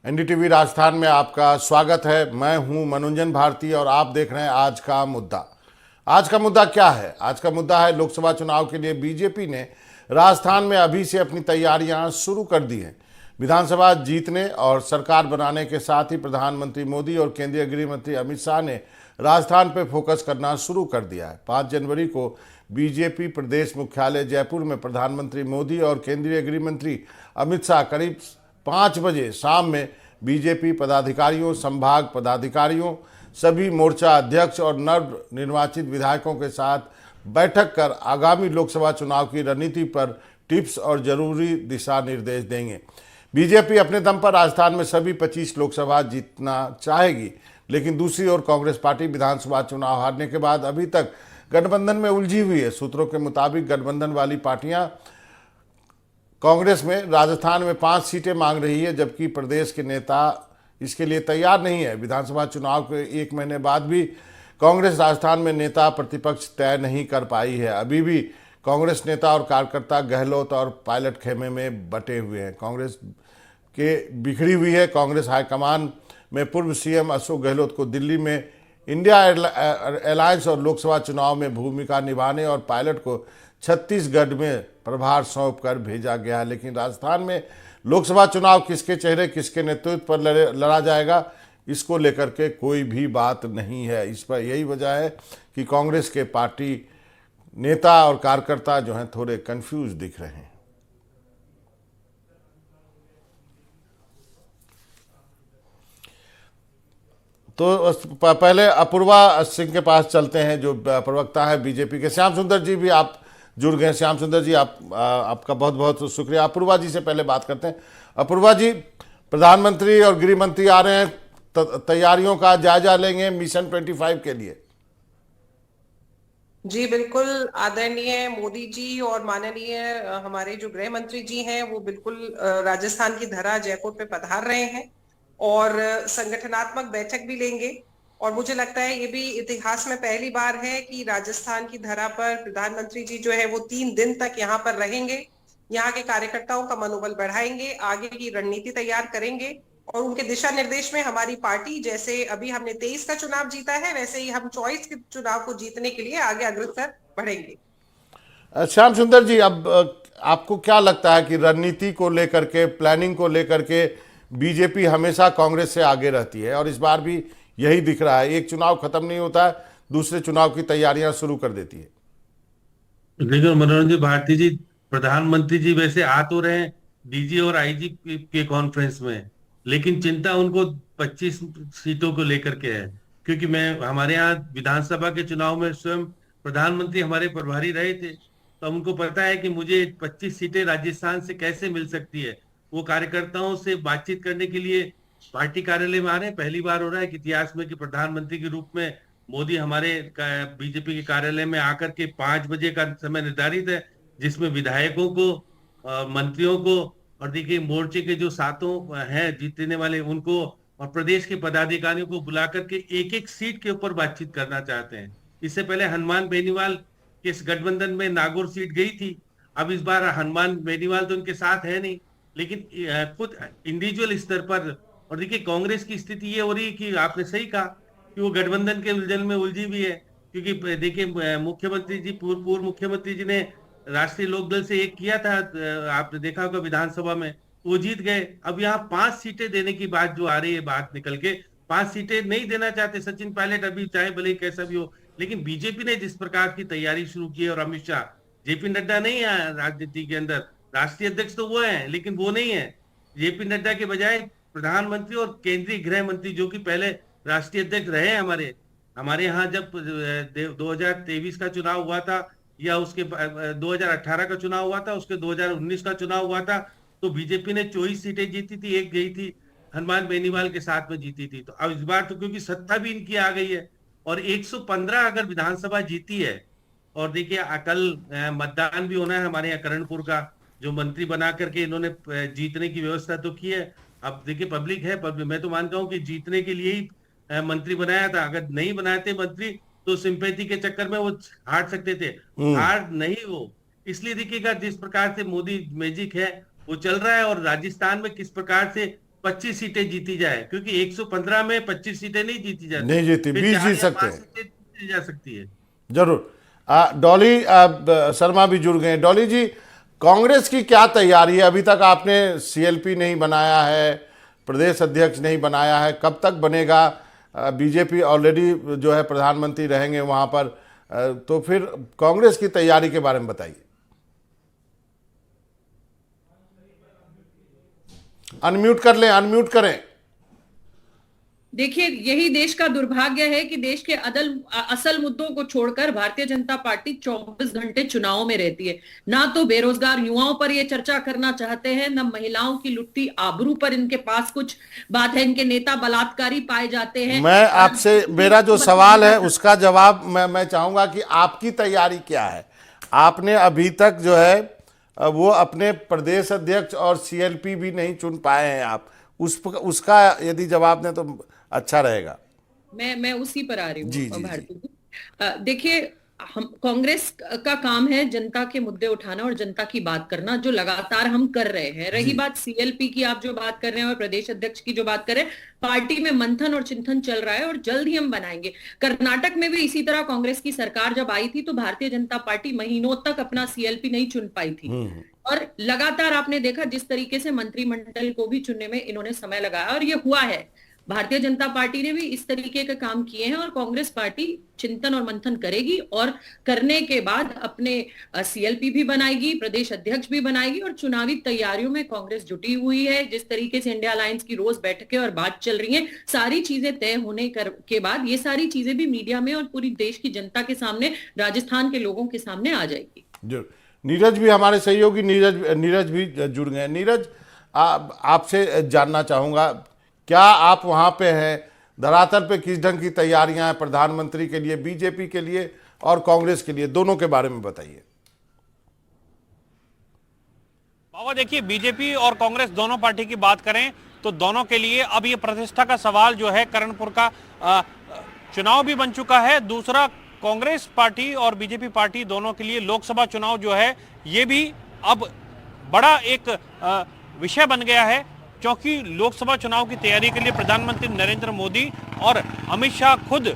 NDTV Rajasthan में आपका स्वागत है। मैं हूं मनोरंजन भारती और आप देख रहे हैं आज का मुद्दा। आज का मुद्दा क्या है? आज का मुद्दा है लोकसभा चुनाव के लिए बीजेपी ने राजस्थान में अभी से अपनी तैयारियां शुरू कर दी हैं। विधानसभा जीतने और सरकार बनाने के साथ ही प्रधानमंत्री मोदी और केंद्रीय गृह मंत्री अमित शाह ने राजस्थान पर फोकस करना शुरू कर दिया है। 5 जनवरी को बीजेपी प्रदेश मुख्यालय जयपुर में प्रधानमंत्री मोदी और केंद्रीय गृह मंत्री अमित शाह करीब 5 बजे शाम में बीजेपी पदाधिकारियों, संभाग पदाधिकारियों, सभी मोर्चा अध्यक्ष और नव निर्वाचित विधायकों के साथ बैठक कर आगामी लोकसभा चुनाव की रणनीति पर टिप्स और जरूरी दिशा निर्देश देंगे। बीजेपी अपने दम पर राजस्थान में सभी 25 लोकसभा जीतना चाहेगी, लेकिन दूसरी ओर कांग्रेस पार्टी विधानसभा चुनाव हारने के बाद अभी तक गठबंधन में उलझी हुई है। सूत्रों के मुताबिक गठबंधन वाली पार्टियां कांग्रेस में राजस्थान में 5 सीटें मांग रही है, जबकि प्रदेश के नेता इसके लिए तैयार नहीं है। विधानसभा चुनाव के 1 महीने बाद भी कांग्रेस राजस्थान में नेता प्रतिपक्ष तय नहीं कर पाई है। अभी भी कांग्रेस नेता और कार्यकर्ता गहलोत और पायलट खेमे में बटे हुए हैं। कांग्रेस के बिखरी हुई है। कांग्रेस हाईकमान में पूर्व सीएम अशोक गहलोत को दिल्ली में इंडिया अलायंस और लोकसभा चुनाव में भूमिका निभाने और पायलट को छत्तीसगढ़ में प्रभार सौंप कर भेजा गया। लेकिन राजस्थान में लोकसभा चुनाव किसके चेहरे, किसके नेतृत्व पर लड़ा जाएगा, इसको लेकर के कोई भी बात नहीं है। इस पर यही वजह है कि कांग्रेस के पार्टी नेता और कार्यकर्ता जो हैं थोड़े कंफ्यूज दिख रहे हैं। तो पहले अपूर्वा सिंह के पास चलते हैं, जो प्रवक्ता है बीजेपी के। श्याम सुंदर जी भी आप जुड़ गए। श्याम सुंदर जी, आपका बहुत बहुत शुक्रिया। अपूर्वा जी से पहले बात करते हैं। अपूर्वा जी, प्रधानमंत्री और गृह मंत्री आ रहे हैं, तैयारियों का जायजा लेंगे मिशन 25 के लिए। जी बिल्कुल, आदरणीय मोदी जी और माननीय हमारे जो गृह मंत्री जी हैं वो बिल्कुल राजस्थान की धरा जयपुर पे पधार रहे हैं और संगठनात्मक बैठक भी लेंगे। और मुझे लगता है ये भी इतिहास में पहली बार है कि राजस्थान की धरा पर प्रधानमंत्री जी जो है वो 3 दिन तक यहाँ पर रहेंगे, यहाँ के कार्यकर्ताओं का मनोबल बढ़ाएंगे, आगे की रणनीति तैयार करेंगे और उनके दिशा निर्देश में हमारी पार्टी, जैसे अभी हमने 23 का चुनाव जीता है, वैसे ही हम 24 के चुनाव को जीतने के लिए आगे अग्रसर बढ़ेंगे। श्याम सुंदर जी, अब आपको क्या लगता है कि रणनीति को लेकर के, प्लानिंग को लेकर के बीजेपी हमेशा कांग्रेस से आगे रहती है और इस बार भी यही दिख रहा है। एक चुनाव खत्म नहीं होता है, दूसरे चुनाव की तैयारियां शुरू कर देती है। देखो मनोरंजन भारती जी, प्रधानमंत्री जी वैसे आ तो रहे हैं डीजी और आईजी के कॉन्फ्रेंस में, लेकिन चिंता उनको 25 सीटों को लेकर के है। क्योंकि मैं हमारे यहाँ विधानसभा के चुनाव में स्वयं प्रधानमंत्री हमारे प्रभारी रहे थे, तो उनको पता है कि मुझे 25 सीटें राजस्थान से कैसे मिल सकती है। वो कार्यकर्ताओं से बातचीत करने के लिए पार्टी कार्यालय में आ रहे हैं। पहली बार हो रहा है कि इतिहास में कि प्रधानमंत्री के रूप में मोदी हमारे बीजेपी के कार्यालय में आकर के 5 बजे का समय निर्धारित है, जिसमें विधायकों को, मंत्रियों को और देखिए मोर्चे के जो सातों हैं जीतने वाले उनको और प्रदेश के पदाधिकारियों को बुला करके एक एक सीट के ऊपर बातचीत करना चाहते हैं। इससे पहले हनुमान बेनीवाल के इस गठबंधन में नागौर सीट गई थी। अब इस बार हनुमान बेनीवाल तो उनके साथ है नहीं, लेकिन खुद इंडिविजुअल स्तर पर। और देखिए कांग्रेस की स्थिति ये हो रही है कि आपने सही कहा कि वो गठबंधन के उलझन में उलझी भी है। क्योंकि देखिए मुख्यमंत्री जी, पूर्व मुख्यमंत्री जी ने राष्ट्रीय लोकदल से एक किया था, आपने देखा होगा विधानसभा में, वो जीत गए। अब यहाँ 5 सीटें देने की बात जो आ रही है, बात निकल के 5 सीटें नहीं देना चाहते सचिन पायलट, अभी चाहे भले कैसा भी हो। लेकिन बीजेपी ने जिस प्रकार की तैयारी शुरू की है, और अमित शाह, जेपी नड्डा नहीं है राजनीति के अंदर, राष्ट्रीय अध्यक्ष तो वो है लेकिन वो नहीं है। जेपी नड्डा के बजाय प्रधानमंत्री और केंद्रीय गृह मंत्री, जो कि पहले राष्ट्रीय अध्यक्ष रहे हमारे हमारे यहाँ, जब 2023 का चुनाव हुआ था या उसके 2018 का चुनाव हुआ था, उसके 2019 का चुनाव हुआ था, तो बीजेपी ने 24 सीटें जीती थी, एक गई थी हनुमान बेनीवाल के साथ में जीती थी। तो अब इस बार तो क्योंकि सत्ता भी इनकी आ गई है और 115 अगर विधानसभा जीती है, और देखिए कल मतदान भी होना है हमारे यहाँ करणपुर का, जो मंत्री बना करके इन्होंने जीतने की व्यवस्था तो की है। अब देखिए पब्लिक है, मैं तो मानता हूँ कि जीतने के लिए ही मंत्री बनाया था। अगर नहीं बनाते मंत्री तो सिंपैथी के चक्कर में वो हार सकते थे, हार नहीं वो। इसलिए देखिएगा जिस प्रकार से मोदी मैजिक है वो चल रहा है, और राजस्थान में किस प्रकार से 25 सीटें जीती जाए, क्योंकि 115 में 25 सीटें नहीं जीती जाती, नहीं जीती, फिर 20 4 जीत या सकते 5 हैं। सीटें जीती जा सकती है। जरूर। डॉली शर्मा भी जुड़ गए। डॉली जी, कांग्रेस की क्या तैयारी है? अभी तक आपने सीएलपी नहीं बनाया है, प्रदेश अध्यक्ष नहीं बनाया है, कब तक बनेगा? बीजेपी ऑलरेडी जो है प्रधानमंत्री रहेंगे वहां पर, तो फिर कांग्रेस की तैयारी के बारे में बताइए। अनम्यूट कर लें, अनम्यूट करें। देखिए, यही देश का दुर्भाग्य है कि देश के असल मुद्दों को छोड़कर भारतीय जनता पार्टी 24 घंटे चुनाव में रहती है। ना तो बेरोजगार युवाओं पर ये चर्चा करना चाहते हैं, ना महिलाओं की लुटती आबरू पर इनके पास कुछ बात है। इनके नेता बलात्कारी पाए जाते हैं। मैं आपसे, मेरा जो सवाल है उसका जवाब मैं चाहूंगा कि आपकी तैयारी क्या है? आपने अभी तक जो है वो अपने प्रदेश अध्यक्ष और सीएलपी भी नहीं चुन पाए हैं आप, उसका यदि जवाब दें तो अच्छा रहेगा। मैं उसी पर आ रही जी हूँ जी जी। भारती जी। देखिए, हम कांग्रेस का काम है जनता के मुद्दे उठाना और जनता की बात करना, जो लगातार हम कर रहे हैं। रही जी। बात सीएलपी की, आप जो बात कर रहे हैं, और प्रदेश अध्यक्ष की जो बात कर रहे हैं, पार्टी में मंथन और चिंतन चल रहा है और जल्द ही हम बनाएंगे। कर्नाटक में भी इसी तरह कांग्रेस की सरकार जब आई थी तो भारतीय जनता पार्टी महीनों तक अपना सीएलपी नहीं चुन पाई थी। और लगातार आपने देखा जिस तरीके से मंत्रिमंडल को भी चुनने में इन्होंने समय लगाया, और ये हुआ है। भारतीय जनता पार्टी ने भी इस तरीके के काम किए हैं, और कांग्रेस पार्टी चिंतन और मंथन करेगी, और करने के बाद अपने सीएलपी भी बनाएगी, प्रदेश अध्यक्ष भी बनाएगी, और चुनावी तैयारियों में कांग्रेस जुटी हुई है। जिस तरीके से इंडिया अलायंस की रोज बैठकें और बात चल रही है, सारी चीजें तय होने के बाद ये सारी चीजें भी मीडिया में और पूरी देश की जनता के सामने, राजस्थान के लोगों के सामने आ जाएगी। जरूर। नीरज भी, हमारे सहयोगी नीरज भी जुड़ गए। नीरज, आपसे जानना चाहूंगा, क्या आप वहां पे हैं? धरातल पे किस ढंग की तैयारियां हैं प्रधानमंत्री के लिए, बीजेपी के लिए और कांग्रेस के लिए, दोनों के बारे में बताइए। बाबा, देखिए, बीजेपी और कांग्रेस दोनों पार्टी की बात करें तो दोनों के लिए अब ये प्रतिष्ठा का सवाल जो है, करणपुर का चुनाव भी बन चुका है। दूसरा, कांग्रेस पार्टी और बीजेपी पार्टी दोनों के लिए लोकसभा चुनाव जो है ये भी अब बड़ा एक विषय बन गया है, क्योंकि लोकसभा चुनाव की तैयारी के लिए प्रधानमंत्री नरेंद्र मोदी और अमित शाह खुद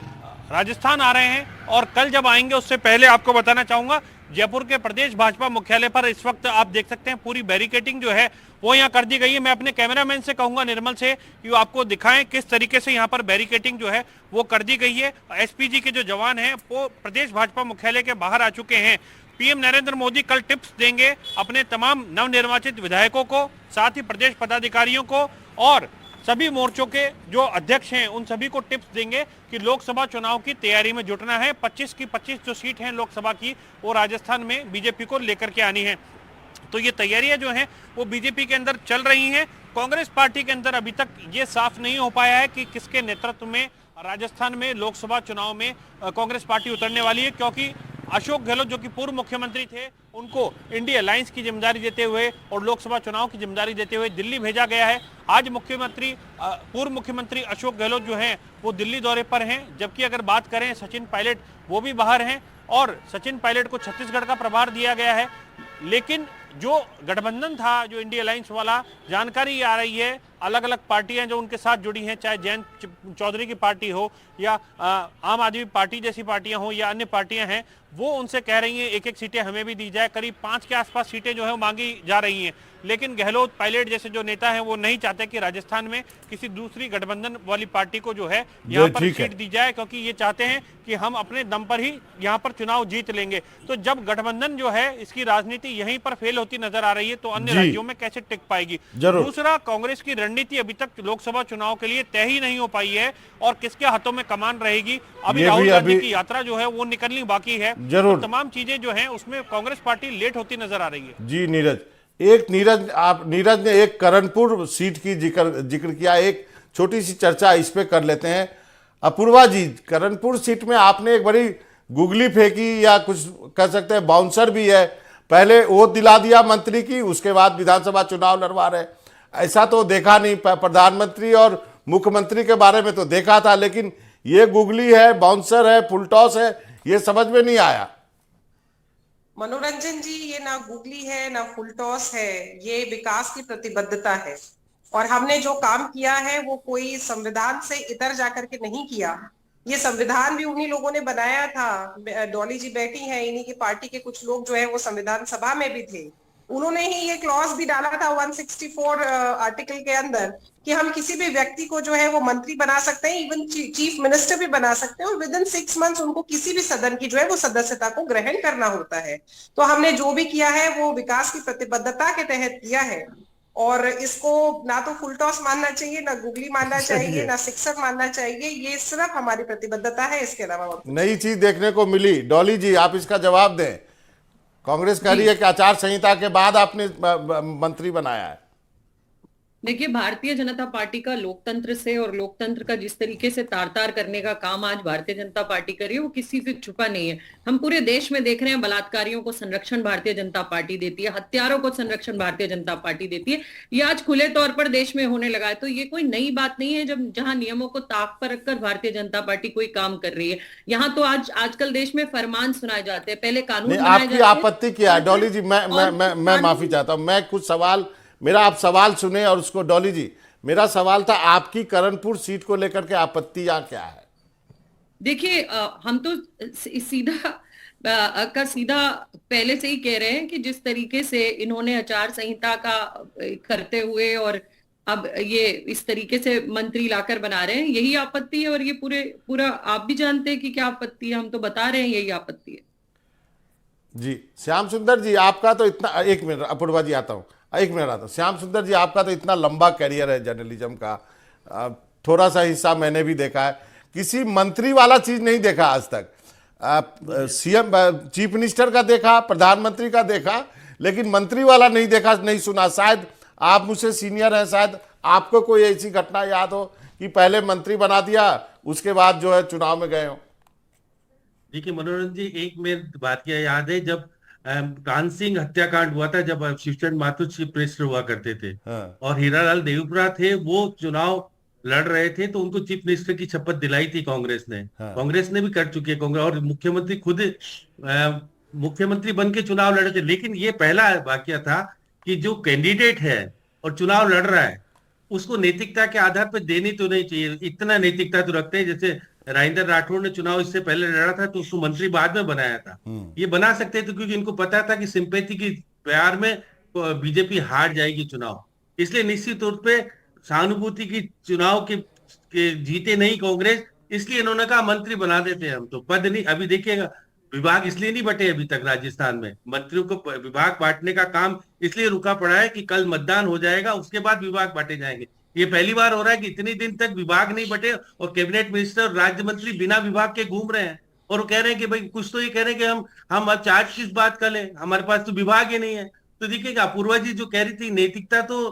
राजस्थान आ रहे हैं। और कल जब आएंगे उससे पहले आपको बताना चाहूंगा, जयपुर के प्रदेश भाजपा मुख्यालय पर इस वक्त आप देख सकते हैं पूरी बैरिकेटिंग जो है वो यहाँ कर दी गई है। मैं अपने कैमरामैन से कहूंगा, निर्मल से, कि वो आपको दिखाएं किस तरीके से यहाँ पर बैरिकेटिंग जो है वो कर दी गई है। एसपीजी के जो जवान हैं वो प्रदेश भाजपा मुख्यालय के बाहर आ चुके हैं। पीएम नरेंद्र मोदी कल टिप्स देंगे अपने तमाम नवनिर्वाचित विधायकों को, साथ ही प्रदेश पदाधिकारियों को, और सभी मोर्चों के जो अध्यक्ष हैं उन सभी को टिप्स देंगे कि लोकसभा चुनाव की तैयारी में जुटना है। 25 की 25 जो सीट हैं लोकसभा की, वो राजस्थान में बीजेपी को लेकर के आनी है। तो ये तैयारियां जो हैं वो बीजेपी के अंदर चल रही हैं। कांग्रेस पार्टी के अंदर अभी तक ये साफ नहीं हो पाया है कि किसके नेतृत्व में राजस्थान में लोकसभा चुनाव में कांग्रेस पार्टी उतरने वाली है, क्योंकि अशोक गहलोत जो कि पूर्व मुख्यमंत्री थे, उनको इंडिया अलायंस की जिम्मेदारी देते हुए और लोकसभा चुनाव की जिम्मेदारी देते हुए दिल्ली भेजा गया है। आज पूर्व मुख्यमंत्री अशोक गहलोत जो हैं वो दिल्ली दौरे पर हैं, जबकि अगर बात करें सचिन पायलट, वो भी बाहर हैं, और सचिन पायलट को छत्तीसगढ़ का प्रभार दिया गया है। लेकिन जो गठबंधन था, जो इंडिया अलायंस वाला, जानकारी आ रही है अलग अलग पार्टियां जो उनके साथ जुड़ी हैं, चाहे जयंत चौधरी की पार्टी हो या आम आदमी पार्टी जैसी पार्टियां हो या अन्य पार्टियां हैं, वो उनसे कह रही हैं एक एक सीटें हमें भी दी जाए। करीब 5 के आसपास सीटें जो है वो मांगी जा रही हैं। लेकिन गहलोत, पायलट जैसे जो नेता हैं वो नहीं चाहते कि राजस्थान में किसी दूसरी गठबंधन वाली पार्टी को जो है यहाँ पर सीट दी जाए, क्योंकि ये चाहते हैं कि हम अपने दम पर ही यहाँ पर चुनाव जीत लेंगे। तो जब गठबंधन जो है इसकी राजनीति यहीं पर फेल होती नजर आ रही है तो अन्य राज्यों में कैसे टिक पाएगी। दूसरा, कांग्रेस की रणनीति अभी तक लोकसभा चुनाव के लिए तय ही नहीं हो पाई है और किसके हाथों में कमान रहेगी। अभी राहुल गांधी की यात्रा जो है वो निकलनी बाकी है। तो तमाम चीजें जो हैं उसमें कांग्रेस पार्टी लेट होती नजर आ रही है। जी नीरज ने एक करणपुर सीट की जिक्र किया, एक छोटी सी चर्चा इस पे कर लेते हैं। अपूर्वा जी, करणपुर सीट में आपने एक बड़ी गुगली फेंकी, या कुछ कह सकते हैं बाउंसर भी है। पहले वो दिला दिया मंत्री की, उसके बाद विधानसभा चुनाव लड़वा रहे। ऐसा तो देखा नहीं, प्रधानमंत्री और मुख्यमंत्री के बारे में तो देखा था, लेकिन ये गुगली है, बाउंसर है, फुलटॉस है, ये समझ में नहीं आया। मनोरंजन जी, ये ना गुगली है ना फुलटॉस है, ये विकास की प्रतिबद्धता है। और हमने जो काम किया है वो कोई संविधान से इतर जाकर के नहीं किया। ये संविधान भी उन्हीं लोगों ने बनाया था। डॉली जी बैठी हैं, इन्हीं की पार्टी के कुछ लोग जो है वो संविधान सभा में भी थे। उन्होंने ही ये क्लॉज भी डाला था 164 आर्टिकल के अंदर कि हम किसी भी व्यक्ति को जो है वो मंत्री बना सकते हैं, इवन चीफ मिनिस्टर भी बना सकते हैं, और विद इन 6 मंथ्स उनको किसी भी सदन की जो है वो सदस्यता को ग्रहण करना होता है। तो हमने जो भी किया है वो विकास की प्रतिबद्धता के तहत किया है, और इसको ना तो फुल टॉस मानना चाहिए, ना गुगली मानना चाहिए, ना शिक्षक मानना चाहिए। ये सिर्फ हमारी प्रतिबद्धता है, इसके अलावा और कुछ नई चीज देखने को मिली। डॉली जी, आप इसका जवाब दें। कांग्रेस कह रही है कि आचार संहिता के बाद आपने मंत्री बनाया है। देखिए, भारतीय जनता पार्टी का लोकतंत्र से और लोकतंत्र का जिस तरीके से तार-तार करने का काम आज भारतीय जनता पार्टी कर रही है वो किसी से छुपा नहीं है। हम पूरे देश में देख रहे हैं, बलात्कारियों को संरक्षण भारतीय जनता पार्टी देती है, हत्यारों को संरक्षण भारतीय जनता पार्टी देती है। ये आज खुले तौर पर देश में होने लगा है, तो ये कोई नई बात नहीं है जब जहां नियमों को ताक पर रखकर भारतीय जनता पार्टी कोई काम कर रही है। यहाँ तो आजकल देश में फरमान सुनाए जाते हैं, पहले कानून बनाए आपकी जाते हैं। आपत्ति क्या है डॉली जी? मैं माफी चाहता हूं, मैं कुछ सवाल, मेरा आप सवाल सुने और उसको। डॉली जी, मेरा सवाल था आपकी करणपुर सीट को लेकर के आपत्ति या क्या है? देखिए, हम तो सीधा पहले से ही कह रहे हैं कि जिस तरीके से इन्होंने आचार संहिता का करते हुए और अब ये इस तरीके से मंत्री लाकर बना रहे हैं, यही आपत्ति है। और ये पूरा आप भी जानते हैं कि क्या आपत्ति है, हम तो बता रहे हैं यही आपत्ति है। जी श्याम सुंदर जी, आपका तो इतना, एक मिनट अपूर्वा जी आता हूँ, एक मिनट आता हूँ। श्याम सुंदर जी, आपका तो इतना लंबा करियर है जर्नलिज्म का, थोड़ा सा हिस्सा मैंने भी देखा है, किसी मंत्री वाला चीज नहीं देखा आज तक। सीएम चीफ मिनिस्टर का देखा, प्रधानमंत्री का देखा, लेकिन मंत्री वाला नहीं देखा, नहीं सुना। शायद आप मुझसे सीनियर हैं, शायद आपको कोई ऐसी घटना याद हो कि पहले मंत्री बना दिया, उसके बाद जो है चुनाव में गए हो। देखिए मनोरंजन जी, एक मेरे बात क्या याद है, जब कान सिंह हत्याकांड हुआ था, जब शिवचंद्र माथुर चीफ मिनिस्टर हुआ करते थे, हाँ। और हीरालाल देवपुरा थे, वो चुनाव लड़ रहे थे, तो उनको चीफ मिनिस्टर की शपथ दिलाई थी कांग्रेस ने। हाँ। कांग्रेस ने भी कर चुकी है, कांग्रेस और मुख्यमंत्री खुद मुख्यमंत्री बन के चुनाव लड़े थे। लेकिन ये पहला वाकया था कि जो कैंडिडेट है और चुनाव लड़ रहा है, उसको नैतिकता के आधार पर देनी तो नहीं चाहिए। इतना नैतिकता तो रखते हैं, जैसे राजेंद्र राठौड़ ने चुनाव इससे पहले लड़ा था तो उसको मंत्री बाद में बनाया था। ये बना सकते थे क्योंकि इनको पता था कि सिंपैथी की प्यार में बीजेपी हार जाएगी चुनाव, इसलिए निश्चित तौर पे सहानुभूति की चुनाव के जीते नहीं कांग्रेस, इसलिए इन्होंने कहा मंत्री बना देते हैं हम, तो पद नहीं। अभी देखिएगा, विभाग इसलिए नहीं बटे अभी तक राजस्थान में, मंत्रियों को विभाग बांटने का काम इसलिए रुका पड़ा है कि कल मतदान हो जाएगा, उसके बाद विभाग बांटे जाएंगे। ये पहली बार हो रहा है कि इतनी दिन तक विभाग नहीं बटे और कैबिनेट मिनिस्टर और राज्य मंत्री बिना विभाग के घूम रहे हैं, और वो कह रहे हैं कि भाई कुछ तो ये कह रहे हैं कि हम अब चार्ज किस बात का लें, हमारे पास तो विभाग ही नहीं है। तो देखिएगा, अपूर्वा जी जो कह रही थी, नैतिकता तो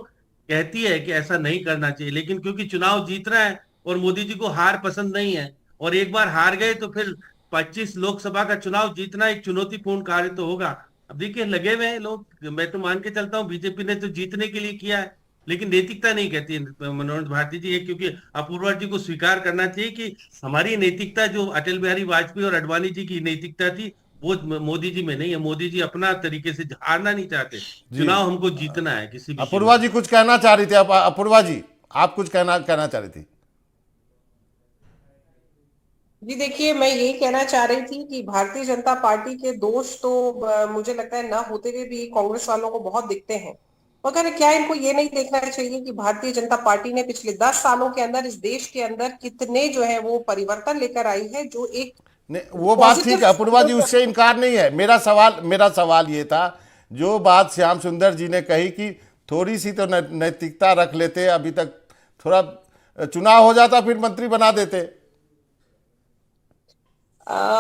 कहती है कि ऐसा नहीं करना चाहिए, लेकिन क्योंकि चुनाव जीतना है और मोदी जी को हार पसंद नहीं है, और एक बार हार गए तो फिर 25 लोकसभा का चुनाव जीतना एक चुनौतीपूर्ण कार्य तो होगा। अब देखिए, लगे हुए हैं लोग, मैं तो मान के चलता हूँ बीजेपी ने तो जीतने के लिए किया है, लेकिन नैतिकता नहीं कहती मनोज भारती जी, क्योंकि अपूर्वा जी को स्वीकार करना चाहिए कि हमारी नैतिकता जो अटल बिहारी वाजपेयी और अडवाणी जी की नैतिकता थी, वो मोदी जी में नहीं है। मोदी जी अपना तरीके से हारना नहीं चाहते, चुनाव हमको जीतना है किसी भी। अपूर्वा जी कुछ कहना चाह रही थी, अपूर्वा जी आप कुछ कहना चाह रही थी। जी देखिए, मैं यही कहना चाह रही थी कि भारतीय जनता पार्टी के दोष तो मुझे लगता है न होते हुए भी कांग्रेस वालों को बहुत दिखते हैं, मगर क्या इनको ये नहीं देखना चाहिए कि भारतीय जनता पार्टी ने पिछले 10 सालों के अंदर इस देश के अंदर कितने जो है वो परिवर्तन लेकर आई है, जो एक वो बात ठीक है अपूर्वा जी, उससे इनकार नहीं है। मेरा सवाल ये था, जो बात श्याम सुंदर जी ने कही कि थोड़ी सी तो नैतिकता रख लेते, अभी तक थोड़ा चुनाव हो जाता फिर मंत्री बना देते।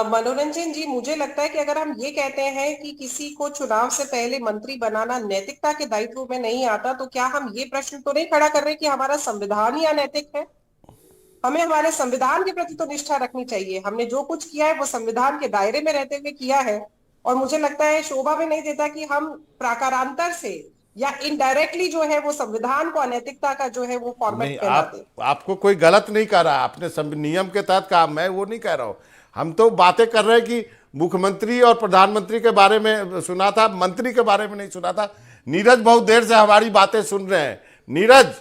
मनोरंजन जी, मुझे लगता है कि अगर हम ये कहते हैं कि किसी को चुनाव से पहले मंत्री बनाना नैतिकता के दायित्व में नहीं आता, तो क्या हम ये प्रश्न तो नहीं खड़ा कर रहे कि हमारा संविधान ही अनैतिक है? हमें हमारे संविधान के प्रति तो निष्ठा रखनी चाहिए। हमने जो कुछ किया है वो संविधान के दायरे में रहते हुए किया है, और मुझे लगता है शोभा भी नहीं देता कि हम प्राकारांतर से या इनडायरेक्टली जो है वो संविधान को अनैतिकता का जो है वो फॉर्मेट पहना दे। आपको कोई गलत नहीं कर रहा, आपने नियम के तहत कहा, मैं वो नहीं कह रहा हूं। हम तो बातें कर रहे हैं कि मुख्यमंत्री और प्रधानमंत्री के बारे में सुना था, मंत्री के बारे में नहीं सुना था। नीरज बहुत देर से हमारी बातें सुन रहे हैं। नीरज,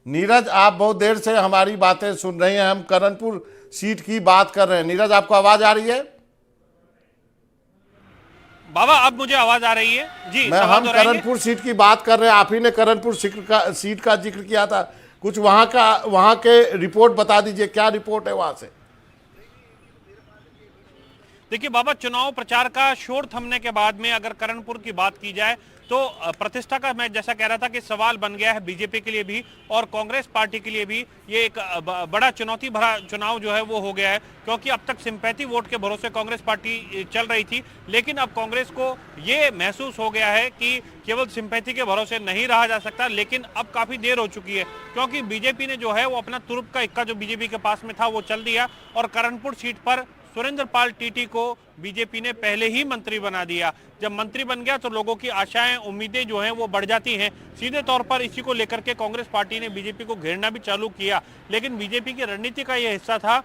नीरज, आप बहुत देर से हमारी बातें सुन रही हैं, हम करणपुर सीट की बात कर रहे हैं। नीरज, आपको आवाज आ रही है? बाबा अब मुझे आवाज आ रही है जी। मैं सवाल हम दोहराएंगे? करणपुर सीट की बात कर रहे हैं। आप ही ने करणपुर सीट का जिक्र किया था, कुछ वहां के रिपोर्ट बता दीजिए, क्या रिपोर्ट है वहां से? देखिए बाबा, चुनाव प्रचार का शोर थमने के बाद में अगर करणपुर की बात की जाए तो प्रतिष्ठा का, मैं जैसा कह रहा था कि सवाल बन गया है बीजेपी के लिए भी और कांग्रेस पार्टी के लिए भी। ये एक बड़ा चुनौती भरा चुनाव जो है वो हो गया है, क्योंकि अब तक सिंपैथी वोट के भरोसे कांग्रेस पार्टी चल रही थी, लेकिन अब कांग्रेस को ये महसूस हो गया है कि केवल सिंपैथी के भरोसे नहीं रहा जा सकता। लेकिन अब काफी देर हो चुकी है, क्योंकि बीजेपी ने जो है वो अपना तुरुप का इक्का जो बीजेपी के पास में था वो चल दिया और करणपुर सीट पर सुरेंद्र पाल टीटी को बीजेपी ने पहले ही मंत्री बना दिया। जब मंत्री बन गया तो लोगों की आशाएं, उम्मीदें जो हैं वो बढ़ जाती हैं। सीधे तौर पर इसी को लेकर के कांग्रेस पार्टी ने बीजेपी को घेरना भी चालू किया, लेकिन बीजेपी की रणनीति का यह हिस्सा था।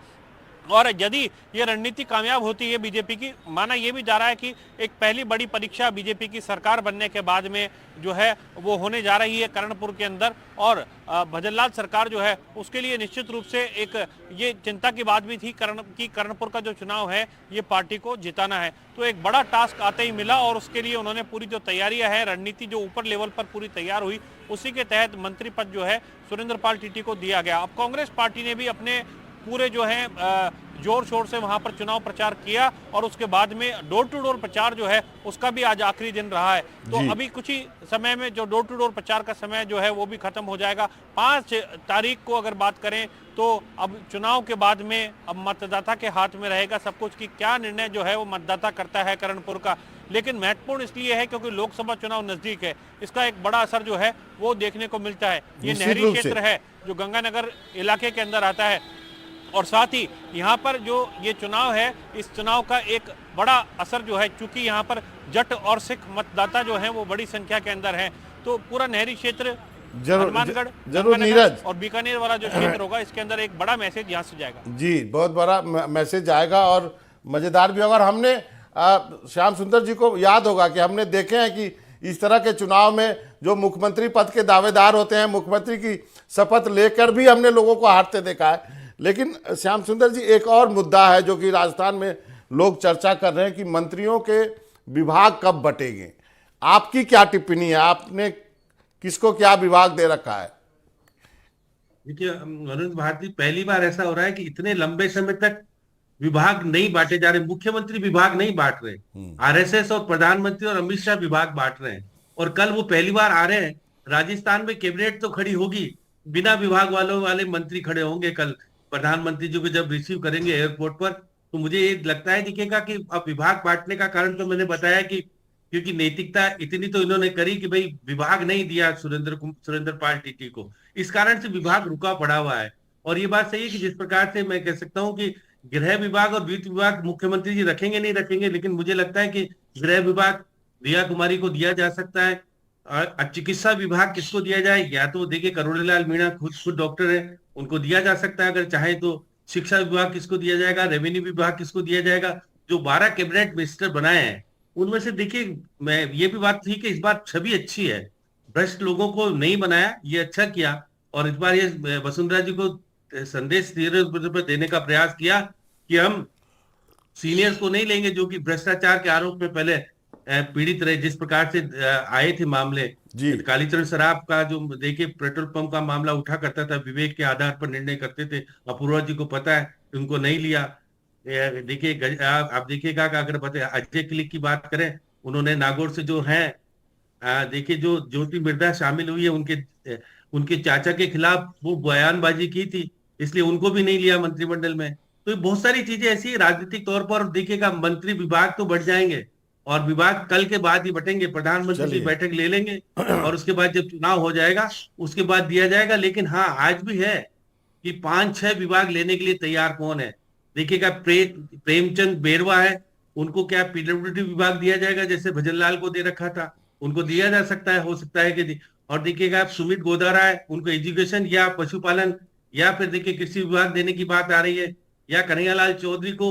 और यदि ये रणनीति कामयाब होती है बीजेपी की, माना यह भी जा रहा है कि एक पहली बड़ी परीक्षा बीजेपी की सरकार बनने के बाद में जो है वो होने जा रही है करणपुर के अंदर, और भजनलाल सरकार जो है उसके लिए निश्चित रूप से एक ये चिंता की बात भी थी करणपुर का जो चुनाव है ये पार्टी को जिताना है। तो एक बड़ा टास्क आते ही मिला और उसके लिए उन्होंने पूरी जो तैयारियां है, रणनीति जो ऊपर लेवल पर पूरी तैयार हुई, उसी के तहत मंत्री पद जो है सुरेंद्र पाल टीटी को दिया गया। अब कांग्रेस पार्टी ने भी अपने पूरे जो है जोर शोर से वहां पर चुनाव प्रचार किया और उसके बाद में डोर टू डोर प्रचार जो है उसका भी आज आखिरी दिन रहा है। तो अभी कुछ ही समय में जो डोर टू डोर प्रचार का समय जो है वो भी खत्म हो जाएगा। 5 तारीख को अगर बात करें तो अब चुनाव के बाद में अब मतदाता के हाथ में रहेगा सब कुछ कि क्या निर्णय जो है वो मतदाता करता है करणपुर का। लेकिन महत्वपूर्ण इसलिए है क्योंकि लोकसभा चुनाव नजदीक है, इसका एक बड़ा असर जो है वो देखने को मिलता है। ये नहरी क्षेत्र है जो गंगानगर इलाके के अंदर आता है और साथ ही यहाँ पर जो ये चुनाव है, इस चुनाव का एक बड़ा असर जो है, चूंकि यहाँ पर जट और सिख मतदाता जो हैं वो बड़ी संख्या के अंदर हैं, तो पूरा नहरी क्षेत्र हनुमानगढ़, जरूर नीरज, और बीकानेर वाला जो क्षेत्र होगा इसके अंदर एक बड़ा मैसेज यहाँ से जाएगा। जी, बहुत बड़ा मैसेज आएगा और मजेदार भी होगा। और हमने श्याम सुंदर जी को याद होगा कि हमने देखे हैं कि इस तरह के चुनाव में जो मुख्यमंत्री पद के दावेदार होते हैं, मुख्यमंत्री की शपथ लेकर भी हमने लोगों को हारते देखा है। लेकिन श्याम सुंदर जी, एक और मुद्दा है जो कि राजस्थान में लोग चर्चा कर रहे हैं कि मंत्रियों के विभाग कब बटेंगे। आपकी क्या टिप्पणी है? आपने किसको क्या विभाग दे रखा है? देखिए मनोज भारती, पहली बार ऐसा हो रहा है कि इतने लंबे समय तक विभाग नहीं बांटे जा रहे। मुख्यमंत्री विभाग नहीं बांट रहे, आरएसएस और प्रधानमंत्री और अमित शाह विभाग बांट रहे हैं। और कल वो पहली बार आ रहे हैं। राजस्थान में कैबिनेट तो खड़ी होगी, बिना विभाग वाले मंत्री खड़े होंगे कल प्रधानमंत्री जी को जब रिसीव करेंगे एयरपोर्ट पर। तो मुझे ये लगता है दिखेगा कि अब विभाग बांटने का कारण तो मैंने बताया कि क्योंकि नैतिकता इतनी तो इन्होंने करी कि भाई विभाग नहीं दिया सुरेंद्र पाल टीटी को, इस कारण से विभाग रुका पड़ा हुआ है। और ये बात सही है कि जिस प्रकार से मैं कह सकता हूँ कि गृह विभाग और वित्त विभाग मुख्यमंत्री जी रखेंगे नहीं रखेंगे, लेकिन मुझे लगता है कि गृह विभाग रिया कुमारी को दिया जा सकता है। और चिकित्सा विभाग किसको दिया जाए, या तो देखिए करोड़ीलाल मीणा खुद डॉक्टर है, उनको दिया जा सकता है अगर चाहे तो। शिक्षा विभाग किसको दिया जाएगा, रेवेन्यू विभाग किसको दिया जाएगा। जो 12 कैबिनेट मिनिस्टर बनाए हैं उनमें से देखिए, मैं ये भी बात थी कि इस बार छवि अच्छी है, भ्रष्ट लोगों को नहीं बनाया, ये अच्छा किया। और इस बार ये वसुंधरा जी को संदेश देने का प्रयास किया कि हम सीनियर्स को नहीं लेंगे जो कि भ्रष्टाचार के आरोप में पहले पीड़ित रहे। जिस प्रकार से आए थे मामले, कालीचरण सराफ का जो देखिए पेट्रोल पंप का मामला उठा करता था, विवेक के आधार पर निर्णय करते थे, अपूर्वा जी को पता है, उनको नहीं लिया। देखिए आप देखिएगा कि अगर अजय क्लिक की बात करें, उन्होंने नागौर से जो है देखिए जो ज्योति मिर्धा शामिल हुई है, उनके चाचा के खिलाफ वो बयानबाजी की थी, इसलिए उनको भी नहीं लिया मंत्रिमंडल में। तो बहुत सारी चीजें ऐसी राजनीतिक तौर पर देखिएगा, मंत्री विभाग तो बढ़ जाएंगे और विभाग कल के बाद ही बटेंगे। प्रधानमंत्री की बैठक ले लेंगे और उसके बाद जब चुनाव हो जाएगा उसके बाद दिया जाएगा। लेकिन हाँ, आज भी है कि 5-6 विभाग लेने के लिए तैयार कौन है। देखिएगा प्रेमचंद बेरवा है, उनको क्या पीडब्ल्यूडी विभाग दिया जाएगा जैसे भजनलाल को दे रखा था, उनको दिया जा सकता है, हो सकता है कि। और देखिएगा सुमित गोदारा है, उनको एजुकेशन या पशुपालन या फिर देखिए कृषि विभाग देने की बात आ रही है। या कन्हैयालाल चौधरी को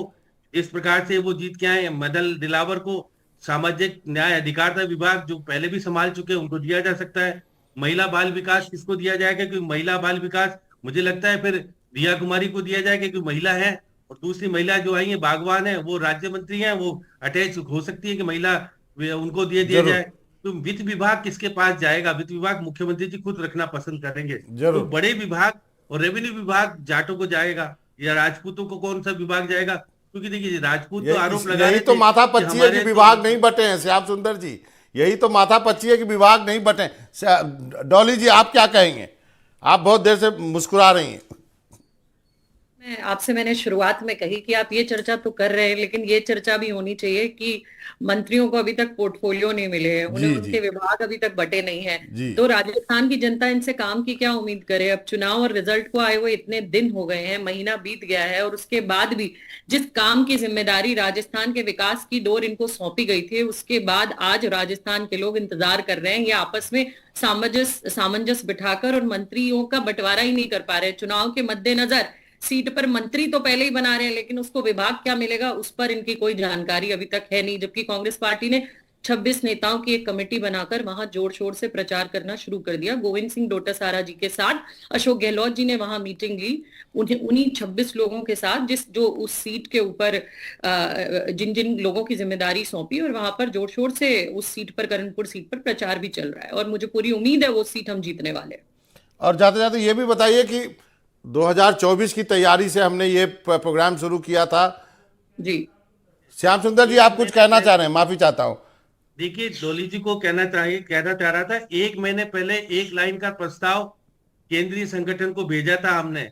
इस प्रकार से वो जीत के आए, मदन दिलावर को सामाजिक न्याय अधिकारिता विभाग जो पहले भी संभाल चुके हैं उनको दिया जा सकता है। महिला बाल विकास किसको दिया जाएगा, क्योंकि महिला बाल विकास मुझे लगता है फिर रिया कुमारी को दिया जाएगा, क्योंकि महिला है। और दूसरी महिला जो आई है बागवान है, वो राज्य मंत्री है, वो अटैच हो सकती है कि महिला उनको दिया जरूर। जाए। तो वित्त विभाग किसके पास जाएगा? वित्त विभाग मुख्यमंत्री जी खुद रखना पसंद करेंगे। जरूर। तो बड़े विभाग और रेवेन्यू विभाग जाटों को जाएगा या राजपूतों को कौन सा विभाग जाएगा? क्योंकि देखिए राजपूत तो आरोप लगा यही रहे तो थे माथा कि पच्ची है कि हमारे विभाग नहीं बटे हैं श्याम सुंदर जी, यही तो माथा पच्ची है कि विभाग नहीं बटे। डॉली जी आप क्या कहेंगे? आप बहुत देर से मुस्कुरा रही हैं। मैंने शुरुआत में कही कि आप ये चर्चा तो कर रहे हैं, लेकिन ये चर्चा भी होनी चाहिए कि मंत्रियों को अभी तक पोर्टफोलियो नहीं मिले हैं, उन्हें जी, उनके जी। विभाग अभी तक बटे नहीं जी। हैं। तो राजस्थान की जनता इनसे काम की क्या उम्मीद करे? अब चुनाव और रिजल्ट को आए हुए इतने दिन हो गए हैं, महीना बीत गया है, और उसके बाद भी जिस काम की जिम्मेदारी राजस्थान के विकास की डोर इनको सौंपी गई थी, उसके बाद आज राजस्थान के लोग इंतजार कर रहे हैं। ये आपस में सामंजस्य बिठाकर और मंत्रियों का बंटवारा ही नहीं कर पा रहे। चुनाव के मद्देनजर सीट पर मंत्री तो पहले ही बना रहे हैं, लेकिन उसको विभाग क्या मिलेगा उस पर इनकी कोई जानकारी अभी तक है नहीं। जबकि कांग्रेस पार्टी ने 26 नेताओं की एक कमेटी बनाकर वहां जोर शोर से प्रचार करना शुरू कर दिया। गोविंद सिंह डोटासारा जी के साथ अशोक गहलोत जी ने वहां मीटिंग ली, उन्हीं 26 लोगों के साथ जो उस सीट के ऊपर जिन जिन लोगों की जिम्मेदारी सौंपी, और वहां पर जोर शोर से उस सीट पर, करणपुर सीट पर प्रचार भी चल रहा है, और मुझे पूरी उम्मीद है वो सीट हम जीतने वाले हैं। और जाते जाते ये भी बताइए कि 2024 की तैयारी से हमने ये प्रोग्राम शुरू किया था। जी श्याम सुंदर जी आप कुछ कहना चाह रहे हैं? माफी चाहता हूं। देखिए डोली जी को कहना चाह रहा था, 1 महीने पहले एक लाइन का प्रस्ताव केंद्रीय संगठन को भेजा था हमने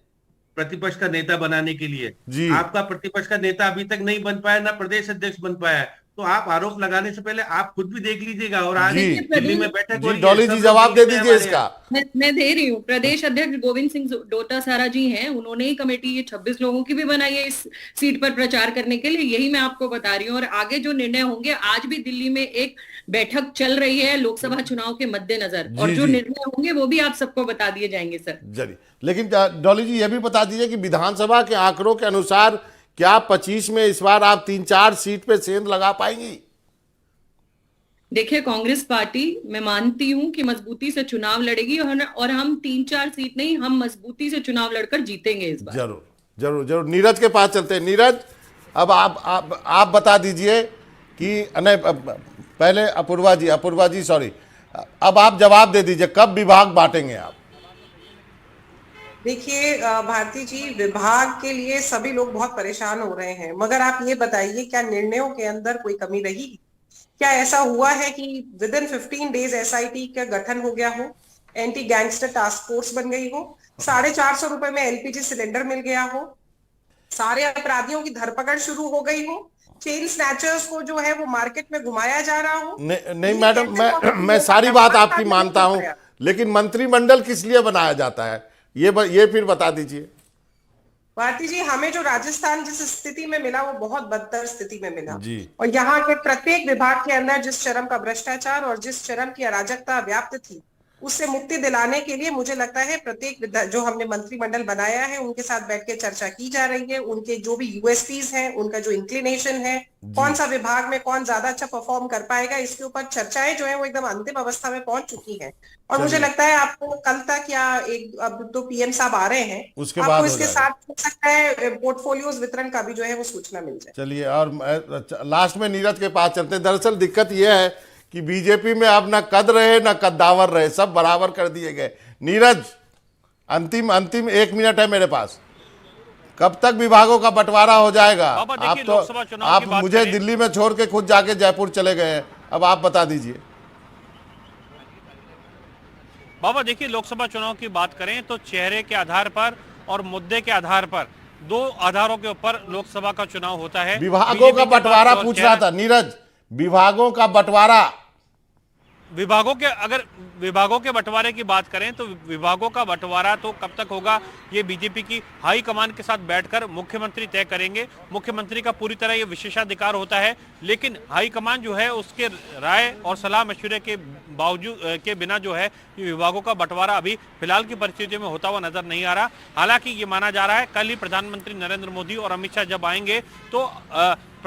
प्रतिपक्ष का नेता बनाने के लिए। जी। आपका प्रतिपक्ष का नेता अभी तक नहीं बन पाया, ना प्रदेश अध्यक्ष बन पाया है। तो आप आरोप लगाने से पहले आप खुद भी देख लीजिएगा। और आज जी। दिल्ली में बैठक हो जी रही है, डॉली सब जी लोग जवाब दे देख रहे हैं दीजिए हमारे इसका। यहाँ। मैं दे रही हूँ। प्रदेश अध्यक्ष गोविंद सिंह डोटासारा जी हैं, उन्होंने ही कमेटी ये 26 लोगों की भी बनाई है इस सीट पर प्रचार करने के लिए। यही मैं आपको बता रही हूँ। और आगे जो निर्णय होंगे, आज भी दिल्ली में एक बैठक चल रही है लोकसभा चुनाव के मद्देनजर, और जो निर्णय होंगे वो भी आप सबको बता दिए जाएंगे सर। चलिए, लेकिन डॉली जी ये भी बता दीजिए कि विधानसभा के आंकड़ों के अनुसार क्या 25 में इस बार आप 3-4 सीट पे सेंध लगा पाएंगी? देखिए, कांग्रेस पार्टी, मैं मानती हूं कि मजबूती से चुनाव लड़ेगी, और हम 3-4 सीट नहीं, हम मजबूती से चुनाव लड़कर जीतेंगे इस बार। जरूर जरूर जरूर। नीरज के पास चलते हैं। नीरज, अब आप बता दीजिए कि नहीं, पहले अपूर्वा जी सॉरी, अब आप जवाब दे दीजिए, कब विभाग बांटेंगे आप? देखिए भारती जी, विभाग के लिए सभी लोग बहुत परेशान हो रहे हैं, मगर आप ये बताइए क्या निर्णयों के अंदर कोई कमी रही? क्या ऐसा हुआ है कि विद इन 15 डेज एसआईटी का गठन हो गया हो, एंटी गैंगस्टर टास्क फोर्स बन गई हो, 450 रुपए में एलपीजी सिलेंडर मिल गया हो, सारे अपराधियों की धरपकड़ शुरू हो गई हो, चेन स्नैचर्स को जो है वो मार्केट में घुमाया जा रहा हो? नहीं मैडम, मैं सारी बात आपकी मानता हूं, लेकिन मंत्रिमंडल किस लिए बनाया जाता है ये फिर बता दीजिए। भारती जी, हमें जो राजस्थान जिस स्थिति में मिला वो बहुत बदतर स्थिति में मिला जी। और यहाँ के प्रत्येक विभाग के अंदर जिस चरम का भ्रष्टाचार और जिस चरम की अराजकता व्याप्त थी, उससे मुक्ति दिलाने के लिए मुझे लगता है प्रत्येक जो हमने मंत्रिमंडल बनाया है उनके साथ बैठ के चर्चा की जा रही है, उनके जो भी यूएसपीज हैं, उनका जो इंक्लिनेशन है, कौन सा विभाग में कौन ज्यादा अच्छा परफॉर्म कर पाएगा, इसके ऊपर चर्चाएं जो है वो एकदम अंतिम अवस्था में पहुंच चुकी हैं। और मुझे लगता है आपको कल तक या अब तो पीएम साहब आ रहे हैं, उसके बाद आपको इसके साथ हो सकता है पोर्टफोलियोज वितरण का भी जो है वो सूचना मिल जाए। चलिए, और लास्ट में नीरज के पास चलते हैं। दरअसल दिक्कत यह है कि बीजेपी में अब ना कद रहे ना कद्दावर रहे, सब बराबर कर दिए गए। नीरज, अंतिम 1 मिनट है मेरे पास, कब तक विभागों का बंटवारा हो जाएगा? आप मुझे दिल्ली में छोड़ के खुद जाके जयपुर चले गए हैं, अब आप बता दीजिए। बाबा देखिए, लोकसभा चुनाव की बात करें तो चेहरे के आधार पर और मुद्दे के आधार पर, 2 आधारों के ऊपर लोकसभा का चुनाव होता है। विभागों का बंटवारा पूछ रहा था नीरज, विभागों का बंटवारा। अगर विभागों के बंटवारे की बात करें तो विभागों का बंटवारा तो कब तक होगा, ये बीजेपी की हाई कमान के साथ बैठकर मुख्यमंत्री तय करेंगे। मुख्यमंत्री का पूरी तरह ये विशेषाधिकार होता है, लेकिन हाई कमान जो है उसके राय और सलाह मशवरे के बावजूद के बिना जो है ये विभागों का बंटवारा अभी फिलहाल की परिस्थितियों में होता हुआ नजर नहीं आ रहा। हालांकि ये माना जा रहा है कल ही प्रधानमंत्री नरेंद्र मोदी और अमित शाह जब आएंगे तो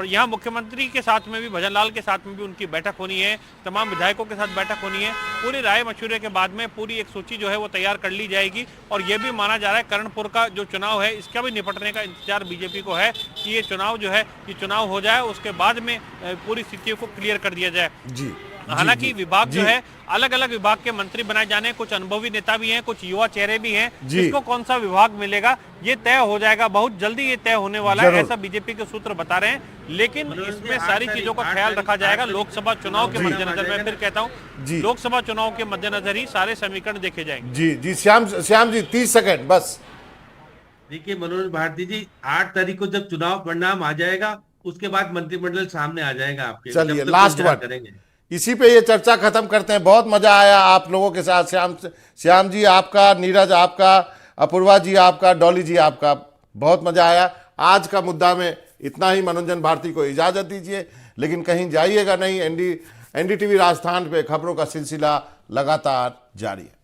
यहाँ मुख्यमंत्री के साथ में भी, भजनलाल के साथ में भी उनकी बैठक होनी है, तमाम विधायकों के साथ बैठक होनी है। पूरी राय मशवरे के बाद में पूरी एक सूची जो है वो तैयार कर ली जाएगी और ये भी माना जा रहा है कर्णपुर का जो चुनाव है इसका भी निपटने का इंतजार बीजेपी को है कि ये चुनाव जो है ये चुनाव हो जाए, उसके बाद में पूरी स्थितियों को क्लियर कर दिया जाए। जी हालांकि विभाग जो है अलग अलग विभाग के मंत्री बनाए जाने हैं, कुछ अनुभवी नेता भी हैं, कुछ युवा चेहरे भी हैं। इसको कौन सा विभाग मिलेगा ये तय हो जाएगा, बहुत जल्दी ये तय होने वाला है, ऐसा बीजेपी के सूत्र बता रहे हैं। लेकिन इसमें सारी चीजों का ख्याल रखा जाएगा लोकसभा चुनाव के मद्देनजर। मैं फिर कहता हूँ लोकसभा चुनाव के मद्देनजर ही सारे समीकरण देखे जाएंगे। जी जी श्याम जी 30 सेकंड बस। देखिए मनोज भारती जी, 8 तारीख को जब चुनाव परिणाम आ जाएगा उसके बाद मंत्रिमंडल सामने आ जाएगा आपके। चलिए लास्ट वर्ड करेंगे, इसी पे ये चर्चा खत्म करते हैं। बहुत मजा आया आप लोगों के साथ। श्याम जी आपका, नीरज आपका, अपूर्वा जी आपका, डॉली जी आपका, बहुत मजा आया। आज का मुद्दा में इतना ही। मनोरंजन भारती को इजाजत दीजिए, लेकिन कहीं जाइएगा नहीं। एनडीटीवी राजस्थान पे खबरों का सिलसिला लगातार जारी है।